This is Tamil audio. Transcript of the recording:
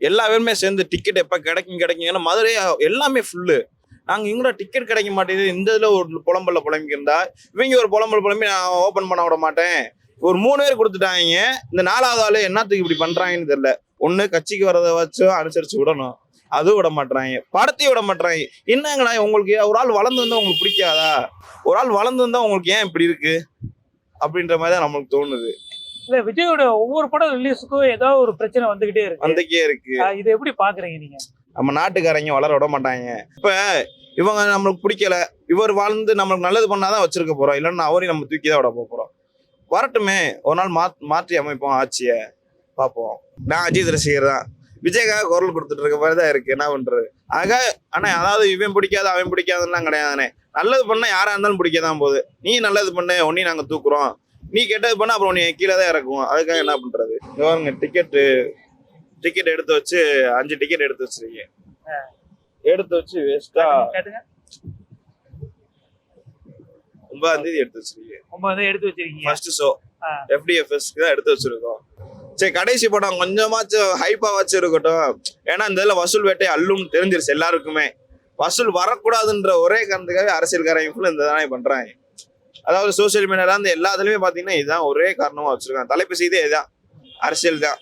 எல்லா பேருமே சேர்ந்து டிக்கெட் எப்ப கிடைக்கும் ஏன்னா மதுரை எல்லாமே ஃபுல்லு. நாங்க இங்கட டிக்கெட் கிடைக்க மாட்டேங்குது. இந்த இதுல ஒரு புலம்பிக்கு இருந்தா இவங்க ஒரு புலம்பி நான் ஓபன் பண்ண விட மாட்டேன். ஒரு 3 பேர் கொடுத்துட்டாங்க. இந்த 4வது ஆளு என்னத்துக்கு இப்படி பண்றாங்கன்னு தெரியல. ஒண்ணு கட்சிக்கு வரதை வச்சும் அனுசரிச்சு விடணும், அதுவும் விட மாட்டாங்க. படத்தையும் விட மாட்டாங்க. என்னங்கண்ணா உங்களுக்கு ஒரு ஆள் வளர்ந்து வந்தா உங்களுக்கு பிடிக்காதா? ஒரு ஆள் வளர்ந்து வந்தா உங்களுக்கு ஏன் இப்படி இருக்கு அப்படின்ற மாதிரி தான் நம்மளுக்கு தோணுது. இல்ல விஜயோட ஒவ்வொரு படம் ரிலீஸுக்கும் ஏதாவது ஒரு பிரச்சனை வந்துகிட்டே இருக்கு. வந்துட்டே இருக்கு. இதை எப்படி பாக்குறீங்க நீங்க? நம்ம நாட்டுக்காரங்க வளர விட மாட்டாங்க. இப்ப இவங்க நம்மளுக்கு பிடிக்கல, இவர் வாழ்ந்து நம்மளுக்கு நல்லது பண்ணாதான் வச்சிருக்க போறோம், இல்லைன்னா அவரையும் நம்ம தூக்கி தான் விட போறோம். வரட்டுமே, ஒரு நாள் மாற்றி அமைப்போம் ஆட்சியை, பார்ப்போம். நான் அஜித் ரசிகர் தான், விஜய்க்காக குரல் கொடுத்துட்டு இருக்க மாதிரி தான் இருக்கு. என்ன பண்றது? ஆக ஆனா அதாவது இவன் பிடிக்காது அவன் பிடிக்காதுலாம் கிடையாதுனே. நல்லது பண்ண யாரா இருந்தாலும் பிடிக்கதான் போகுது. நீ நல்லது பண்ண உன்னையும் நாங்க தூக்குறோம், நீ கெட்டது பண்ண அப்புறம் நீ கீழே தான் இறக்குவோம். அதுக்காக என்ன பண்றது? இவங்க டிக்கெட் எடுத்து வச்சு 5 டிக்கெட் எடுத்து வச்சிருக்கீங்க. எடுத்து வச்சு வேஸ்டா 9ஆம் தேதி எடுத்து வச்சிருக்கீங்க. 9 எடுத்து வச்சிருக்கீங்க. ஃபர்ஸ்ட் ஷோ FDFSக்கு தான் எடுத்து வச்சிருக்கோம். சரி, கடைசி படம் கொஞ்சமாச்சும் ஹைப்பா வச்சிருக்கட்டும். ஏன்னா இந்த இதுல வசூல் வேட்டை அள்ளுன்னு தெரிஞ்சிருச்சு எல்லாருக்குமே. வசூல் வரக்கூடாதுன்ற ஒரே காரணத்துக்காக அரசியல்காரங்க இந்த தானே பண்றாங்க. அதாவது சோசியல் மீடியால இருந்து எல்லாத்துலயுமே பாத்தீங்கன்னா இதுதான் ஒரே காரணமா வச்சிருக்காங்க. தலைப்பு செய்தே இதுதான், அரசியல் தான்.